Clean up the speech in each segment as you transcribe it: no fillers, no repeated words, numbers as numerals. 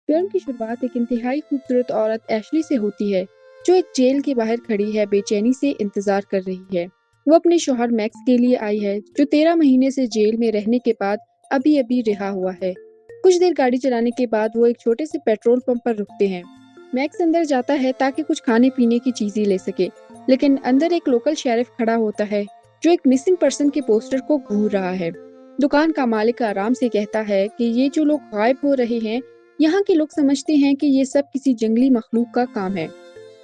Film کی شروعات ایک انتہائی خوبصورت عورت ایشلی سے ہوتی ہے جو ایک جیل کے باہر کھڑی ہے، بے چینی سے انتظار کر رہی ہے۔ وہ اپنے شوہر میکس کے لیے آئی ہے جو 13 مہینے سے جیل میں رہنے کے بعد ابھی رہا ہوا ہے۔ کچھ دیر گاڑی چلانے کے بعد وہ ایک چھوٹے سے پیٹرول پمپ پر رکتے ہیں۔ میکس اندر جاتا ہے تاکہ کچھ کھانے پینے کی چیزیں لے سکے، لیکن اندر ایک لوکل شیرف کھڑا ہوتا ہے جو ایک مسنگ پرسن کے پوسٹر کو گھور رہا ہے۔ دکان کا مالک آرام سے کہتا ہے کہ یہ جو لوگ غائب ہو رہے ہیں، یہاں کے لوگ سمجھتے ہیں کہ یہ سب کسی جنگلی مخلوق کا کام ہے۔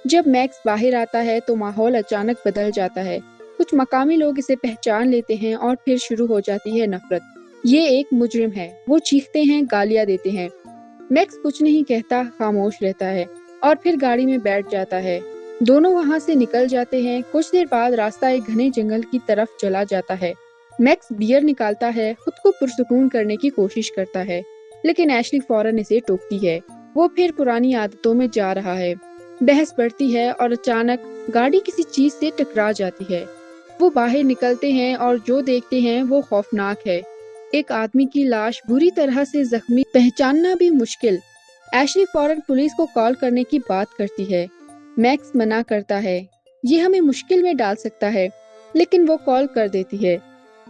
جب میکس باہر آتا ہے تو ماحول اچانک بدل جاتا ہے۔ کچھ مقامی لوگ اسے پہچان لیتے ہیں اور پھر شروع ہو جاتی ہے نفرت۔ یہ ایک مجرم ہے، وہ چیختے ہیں، گالیاں دیتے ہیں۔ میکس کچھ نہیں کہتا، خاموش رہتا ہے اور پھر گاڑی میں بیٹھ جاتا ہے۔ دونوں وہاں سے نکل جاتے ہیں۔ کچھ دیر بعد راستہ ایک گھنے جنگل کی طرف چلا جاتا ہے۔ میکس بیئر نکالتا ہے، خود کو پرسکون کرنے کی کوشش کرتا ہے، لیکن ایشلی فوراً اسے ٹوکتی ہے۔ وہ پھر پرانی عادتوں میں جا رہا ہے۔ بحث بڑھتی ہے اور اچانک گاڑی کسی چیز سے ٹکرا جاتی ہے۔ وہ باہر نکلتے ہیں اور جو دیکھتے ہیں وہ خوفناک ہے۔ ایک آدمی کی لاش، بری طرح سے زخمی، پہچاننا بھی مشکل۔ ایشلی فوراً پولیس کو کال کرنے کی بات کرتی ہے۔ میکس منع کرتا ہے، یہ ہمیں مشکل میں ڈال سکتا ہے، لیکن وہ کال کر دیتی ہے۔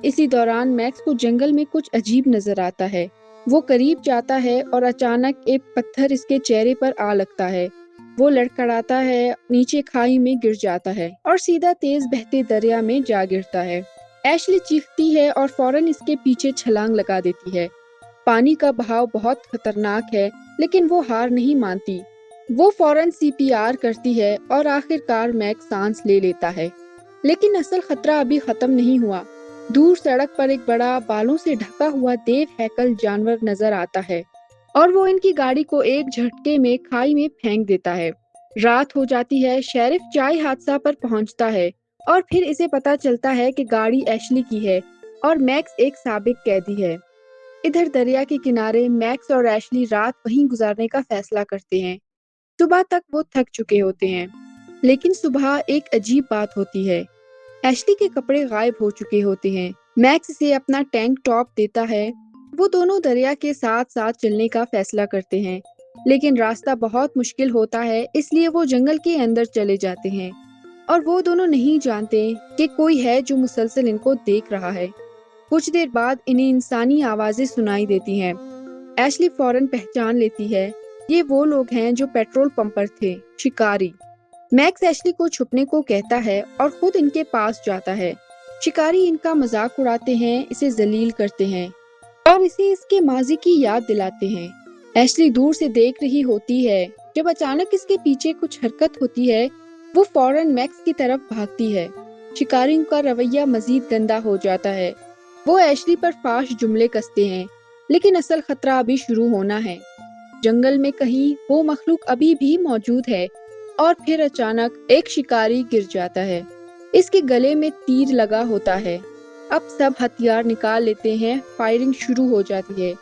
اسی دوران میکس کو جنگل میں کچھ عجیب نظر آتا ہے۔ وہ قریب جاتا ہے اور اچانک ایک پتھر اس کے چہرے پر آ لگتا ہے۔ وہ لڑکھڑاتا ہے، نیچے کھائی میں گر جاتا ہے اور سیدھا تیز بہتے دریا میں جا گرتا ہے۔ ایشلی چیختی ہے اور فوراً اس کے پیچھے چھلانگ لگا دیتی ہے۔ پانی کا بہاؤ بہت خطرناک ہے، لیکن وہ ہار نہیں مانتی۔ وہ فوراً CPR کرتی ہے اور آخر کار میکس سانس لے لیتا ہے۔ لیکن اصل خطرہ ابھی ختم نہیں ہوا۔ دور سڑک پر ایک بڑا، بالوں سے ڈھکا ہوا دیو ہیکل جانور نظر آتا ہے اور وہ ان کی گاڑی کو ایک جھٹکے میں کھائی میں پھینک دیتا ہے۔ رات ہو جاتی ہے۔ شیرف چائے حادثہ پر پہنچتا ہے اور پھر اسے پتا چلتا ہے کہ گاڑی ایشلی کی ہے اور میکس ایک سابق قیدی ہے۔ ادھر دریا کے کنارے میکس اور ایشلی رات وہیں گزارنے کا فیصلہ کرتے ہیں۔ صبح تک وہ تھک چکے ہوتے ہیں، لیکن صبح ایک عجیب بات ہوتی ہے۔ ایشلی کے کپڑے غائب ہو چکے ہوتے ہیں۔ میکس اسے اپنا ٹینک ٹاپ دیتا ہے۔ وہ دونوں دریا کے ساتھ ساتھ چلنے کا فیصلہ کرتے ہیں، لیکن راستہ بہت مشکل ہوتا ہے، اس لیے وہ جنگل کے اندر چلے جاتے ہیں اور وہ دونوں نہیں جانتے کہ کوئی ہے جو مسلسل ان کو دیکھ رہا ہے۔ کچھ دیر بعد انہیں انسانی آوازیں سنائی دیتی ہیں۔ ایشلی فوراً پہچان لیتی ہے، یہ وہ لوگ ہیں جو پیٹرول پمپ پر تھے، شکاری۔ میکس ایشلی کو چھپنے کو کہتا ہے اور خود ان کے پاس جاتا ہے۔ شکاری ان کا مذاق اڑاتے ہیں، اسے ذلیل کرتے ہیں اور اسے اس کے ماضی کی یاد دلاتے ہیں۔ ایشلی دور سے دیکھ رہی ہوتی ہے۔ جب اچانک اس کے پیچھے کچھ حرکت ہوتی ہے، وہ فوراً میکس کی طرف بھاگتی ہے۔ شکاریوں کا رویہ مزید گندا ہو جاتا ہے۔ وہ ایشلی پر فحش جملے کستے ہیں، لیکن اصل خطرہ ابھی شروع ہونا ہے۔ جنگل میں کہیں وہ مخلوق ابھی بھی موجود ہے اور پھر اچانک ایک شکاری گر جاتا ہے۔ اس کے گلے میں تیر لگا ہوتا ہے۔ اب سب ہتھیار نکال لیتے ہیں، فائرنگ شروع ہو جاتی ہے،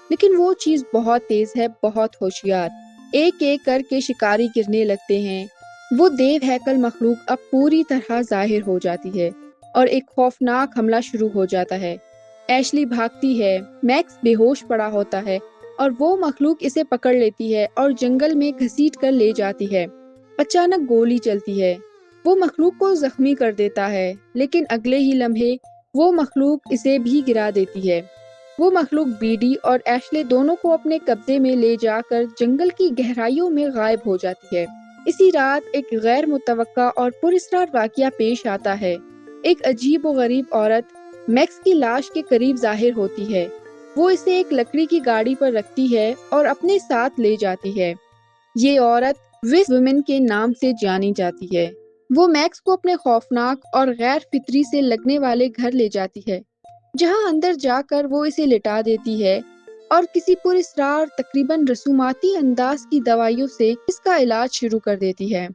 لیکن وہ چیز بہت تیز ہے، بہت ہوشیار۔ ایک ایک کر کے شکاری گرنے لگتے ہیں۔ وہ دیو ہیکل مخلوق اب پوری طرح ظاہر ہو جاتی ہے اور ایک خوفناک حملہ شروع ہو جاتا ہے۔ ایشلی بھاگتی ہے، میکس بے ہوش پڑا ہوتا ہے اور وہ مخلوق اسے پکڑ لیتی ہے اور جنگل میں گھسیٹ کر لے جاتی ہے۔ اچانک گولی چلتی ہے۔ وہ مخلوق کو زخمی کر دیتا ہے، لیکن اگلے ہی لمحے وہ مخلوق اسے بھی گرا دیتی ہے۔ وہ مخلوق بیڈی اور ایشلی دونوں کو اپنے قبضے میں لے جا کر جنگل کی گہرائیوں میں غائب ہو جاتی ہے۔ اسی رات ایک غیر متوقع اور پراسرار واقعہ پیش آتا ہے۔ ایک عجیب و غریب عورت میکس کی لاش کے قریب ظاہر ہوتی ہے۔ وہ اسے ایک لکڑی کی گاڑی پر رکھتی ہے اور اپنے ساتھ لے جاتی ہے۔ یہ عورت وس وومن کے نام سے جانی جاتی ہے۔ وہ میکس کو اپنے خوفناک اور غیر فطری سے لگنے والے گھر لے جاتی ہے، جہاں اندر جا کر وہ اسے لٹا دیتی ہے اور کسی پراسرار، تقریباً رسوماتی انداز کی دوائیوں سے اس کا علاج شروع کر دیتی ہے۔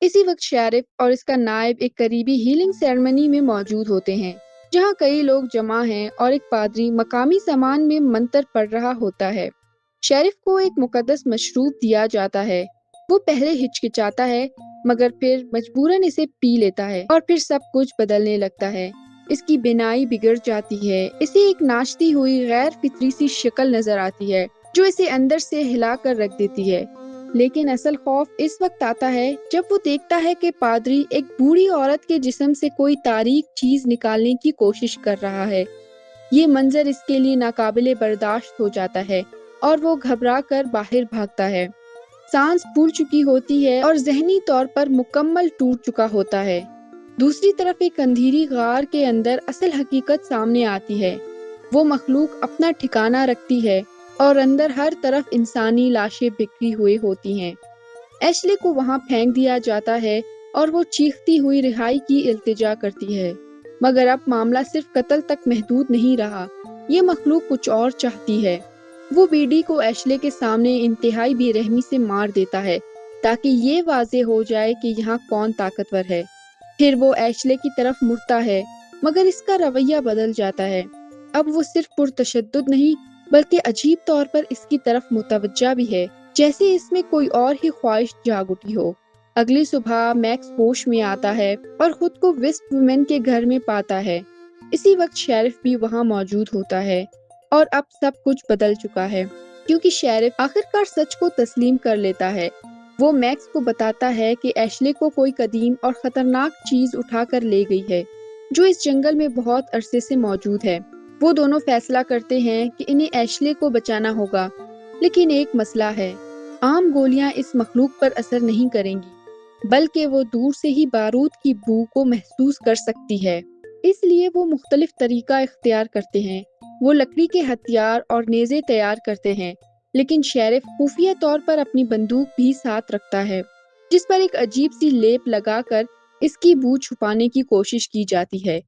اسی وقت شیرف اور اس کا نائب ایک قریبی ہیلنگ سیرمنی میں موجود ہوتے ہیں، جہاں کئی لوگ جمع ہیں اور ایک پادری مقامی سامان میں منتر پڑھ رہا ہوتا ہے۔ شیرف کو ایک مقدس مشروب دیا جاتا ہے۔ وہ پہلے ہچکچاتا ہے، مگر پھر مجبوراً اسے پی لیتا ہے اور پھر سب کچھ بدلنے لگتا ہے۔ اس کی بینائی بگڑ جاتی ہے۔ اسے ایک ناچتی ہوئی غیر فطری سی شکل نظر آتی ہے جو اسے اندر سے ہلا کر رکھ دیتی ہے۔ لیکن اصل خوف اس وقت آتا ہے جب وہ دیکھتا ہے کہ پادری ایک بوڑھی عورت کے جسم سے کوئی تاریک چیز نکالنے کی کوشش کر رہا ہے۔ یہ منظر اس کے لیے ناقابل برداشت ہو جاتا ہے اور وہ گھبرا کر باہر بھاگتا ہے۔ سانس پھول چکی ہوتی ہے اور ذہنی طور پر مکمل ٹوٹ چکا ہوتا ہے۔ دوسری طرف ایک اندھیری غار کے اندر اصل حقیقت سامنے آتی ہے۔ وہ مخلوق اپنا ٹھکانہ رکھتی ہے اور اندر ہر طرف انسانی لاشیں بکھری ہوئی ہوتی ہیں۔ ایشلے کو وہاں پھینک دیا جاتا ہے اور وہ چیختی ہوئی رہائی کی التجا کرتی ہے، مگر اب معاملہ صرف قتل تک محدود نہیں رہا۔ یہ مخلوق کچھ اور چاہتی ہے۔ وہ بیڈی کو ایشلے کے سامنے انتہائی بے رحمی سے مار دیتا ہے تاکہ یہ واضح ہو جائے کہ یہاں کون طاقتور ہے۔ پھر وہ ایشلے کی طرف مڑتا ہے، مگر اس کا رویہ بدل جاتا ہے۔ اب وہ صرف پرتشدد نہیں بلکہ عجیب طور پر اس کی طرف متوجہ بھی ہے، جیسے اس میں کوئی اور ہی خواہش جاگ اٹھی ہو۔ اگلی صبح میکس ہوش میں آتا ہے اور خود کو وسپ وومن کے گھر میں پاتا ہے۔ اسی وقت شیرف بھی وہاں موجود ہوتا ہے اور اب سب کچھ بدل چکا ہے، کیونکہ شیرف آخرکار سچ کو تسلیم کر لیتا ہے۔ وہ میکس کو بتاتا ہے کہ ایشلے کو کوئی قدیم اور خطرناک چیز اٹھا کر لے گئی ہے جو اس جنگل میں بہت عرصے سے موجود ہے۔ وہ دونوں فیصلہ کرتے ہیں کہ انہیں ایشلے کو بچانا ہوگا، لیکن ایک مسئلہ ہے۔ عام گولیاں اس مخلوق پر اثر نہیں کریں گی، بلکہ وہ دور سے ہی بارود کی بو کو محسوس کر سکتی ہے۔ اس لیے وہ مختلف طریقہ اختیار کرتے ہیں۔ وہ لکڑی کے ہتھیار اور نیزے تیار کرتے ہیں، لیکن شیرف خفیہ طور پر اپنی بندوق بھی ساتھ رکھتا ہے، جس پر ایک عجیب سی لیپ لگا کر اس کی بو چھپانے کی کوشش کی جاتی ہے۔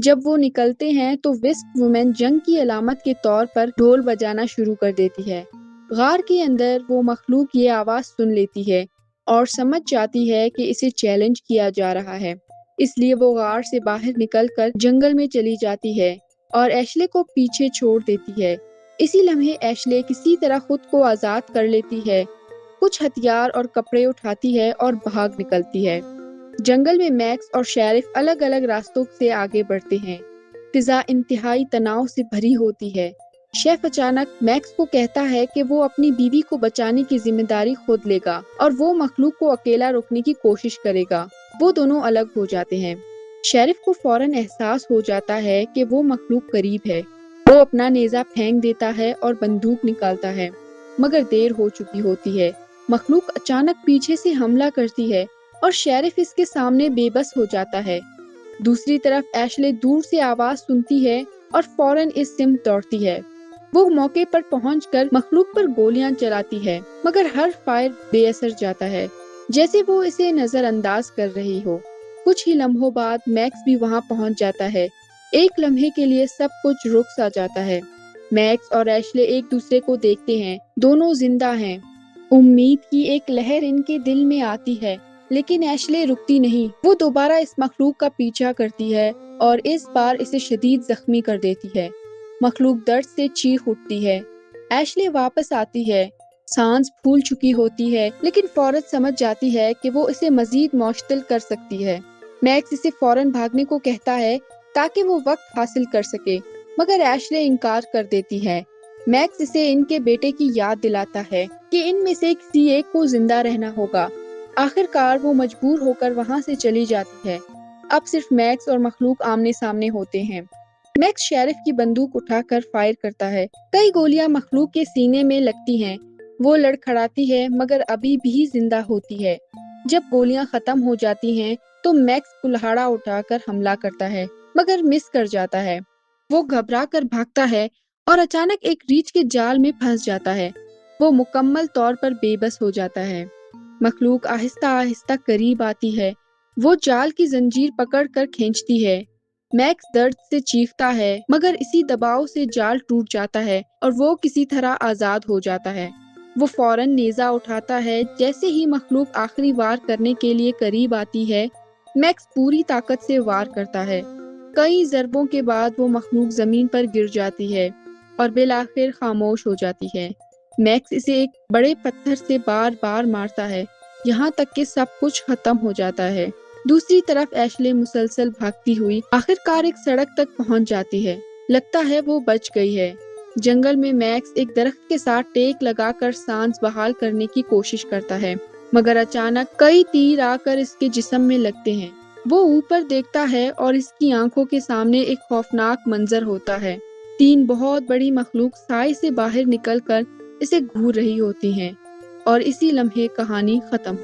جب وہ نکلتے ہیں تو وسپ وومن جنگ کی علامت کے طور پر ڈھول بجانا شروع کر دیتی ہے۔ غار کے اندر وہ مخلوق یہ آواز سن لیتی ہے اور سمجھ جاتی ہے کہ اسے چیلنج کیا جا رہا ہے۔ اس لیے وہ غار سے باہر نکل کر جنگل میں چلی جاتی ہے اور ایشلے کو پیچھے چھوڑ دیتی ہے۔ اسی لمحے ایشلے کسی طرح خود کو آزاد کر لیتی ہے، کچھ ہتھیار اور کپڑے اٹھاتی ہے اور بھاگ نکلتی ہے۔ جنگل میں میکس اور شیرف الگ الگ راستوں سے آگے بڑھتے ہیں۔ فضا انتہائی تناؤ سے بھری ہوتی ہے۔ شیف اچانک میکس کو کہتا ہے کہ وہ اپنی بیوی کو بچانے کی ذمہ داری خود لے گا اور وہ مخلوق کو اکیلا روکنے کی کوشش کرے گا۔ وہ دونوں الگ ہو جاتے ہیں۔ شیرف کو فوراً احساس ہو جاتا ہے کہ وہ مخلوق قریب ہے۔ وہ اپنا نیزہ پھینک دیتا ہے اور بندوق نکالتا ہے، مگر دیر ہو چکی ہوتی ہے۔ مخلوق اچانک پیچھے سے حملہ کرتی ہے اور شیرف اس کے سامنے بے بس ہو جاتا ہے۔ دوسری طرف ایشلے دور سے آواز سنتی ہے اور فوراً اس سمت دوڑتی ہے۔ وہ موقع پر پہنچ کر مخلوق پر گولیاں چلاتی ہے، مگر ہر فائر بے اثر جاتا ہے، جیسے وہ اسے نظر انداز کر رہی ہو۔ کچھ ہی لمحوں بعد میکس بھی وہاں پہنچ جاتا ہے۔ ایک لمحے کے لیے سب کچھ رک سا جاتا ہے۔ میکس اور ایشلے ایک دوسرے کو دیکھتے ہیں، دونوں زندہ ہیں۔ امید کی ایک لہر ان کے دل میں آتی ہے، لیکن ایشلے رکتی نہیں۔ وہ دوبارہ اس مخلوق کا پیچھا کرتی ہے اور اس بار اسے شدید زخمی کر دیتی ہے۔ مخلوق درد سے چیخ اٹھتی ہے۔ ایشلے واپس آتی ہے، سانس پھول چکی ہوتی ہے، لیکن فوراً سمجھ جاتی ہے کہ وہ اسے مزید معطل کر سکتی ہے۔ میکس اسے فوراً بھاگنے کو کہتا ہے تاکہ وہ وقت حاصل کر سکے، مگر ایشلے انکار کر دیتی ہے۔ میکس اسے ان کے بیٹے کی یاد دلاتا ہے کہ ان میں سے کسی ایک کو زندہ رہنا ہوگا۔ آخر کار وہ مجبور ہو کر وہاں سے چلی جاتی ہے۔ اب صرف میکس اور مخلوق آمنے سامنے ہوتے ہیں۔ میکس شیرف کی بندوق اٹھا کر فائر کرتا ہے۔ کئی گولیاں مخلوق کے سینے میں لگتی ہیں۔ وہ لڑکھڑاتی ہے مگر ابھی بھی زندہ ہوتی ہے۔ جب گولیاں ختم ہو جاتی ہیں تو میکس کلہاڑا اٹھا کر حملہ کرتا ہے، مگر مس کر جاتا ہے۔ وہ گھبرا کر بھاگتا ہے اور اچانک ایک ریچھ کے جال میں پھنس جاتا ہے۔ وہ مکمل طور پر بے بس ہو جاتا ہے۔ مخلوق آہستہ آہستہ قریب آتی ہے۔ وہ جال کی زنجیر پکڑ کر کھینچتی ہے۔ میکس درد سے چیختا ہے، مگر اسی دباؤ سے جال ٹوٹ جاتا ہے اور وہ کسی طرح آزاد ہو جاتا ہے۔ وہ فوراً نیزہ اٹھاتا ہے۔ جیسے ہی مخلوق آخری وار کرنے کے لیے قریب آتی ہے، میکس پوری طاقت سے وار کرتا ہے۔ کئی ضربوں کے بعد وہ مخلوق زمین پر گر جاتی ہے اور بالآخر خاموش ہو جاتی ہے۔ میکس اسے ایک بڑے پتھر سے بار بار مارتا ہے، یہاں تک کہ سب کچھ ختم ہو جاتا ہے۔ دوسری طرف ایشلے مسلسل بھاگتی ہوئی آخر کار ایک سڑک تک پہنچ جاتی ہے۔ لگتا ہے وہ بچ گئی ہے، جنگل میں میکس ایک درخت کے ساتھ ٹیک لگا کر سانس بحال کرنے کی کوشش کرتا ہے، مگر اچانک کئی تیر آ کر اس کے جسم میں لگتے ہیں۔ وہ اوپر دیکھتا ہے اور اس کی آنکھوں کے سامنے ایک خوفناک منظر ہوتا ہے۔ 3 بہت بڑی مخلوق سائے سے باہر نکل کر اسے گھور رہی ہوتی ہیں، اور اسی لمحے کہانی ختم۔